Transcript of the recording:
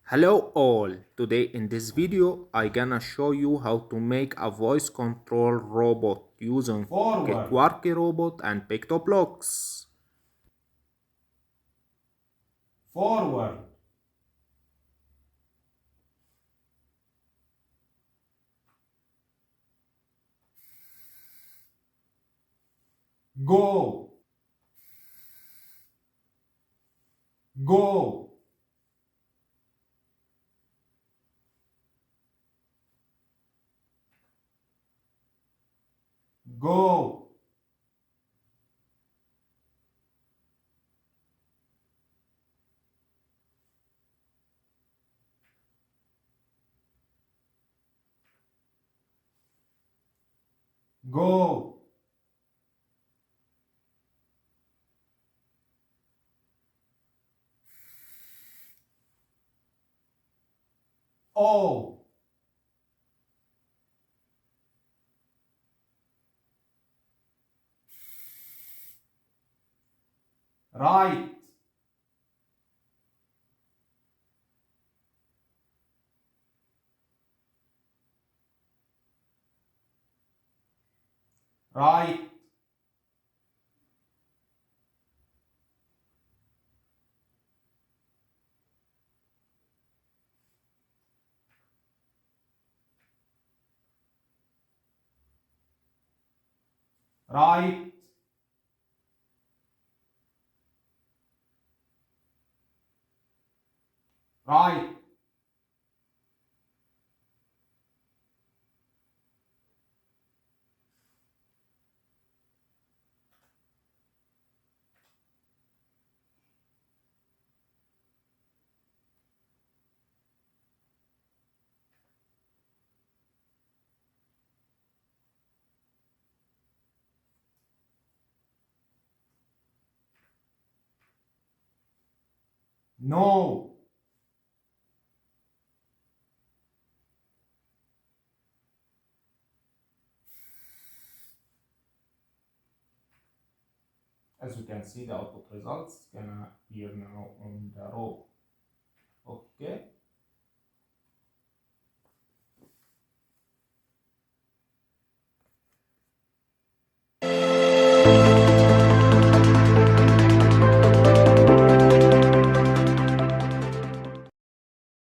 Hello all, today in this video I gonna show you how to make a voice control robot using Forward, Quarky robot and Pictoblox. forward, go, go, go, go, oh, right, right, right, right, no, as you can see the output results gonna appear now on the row. Okay,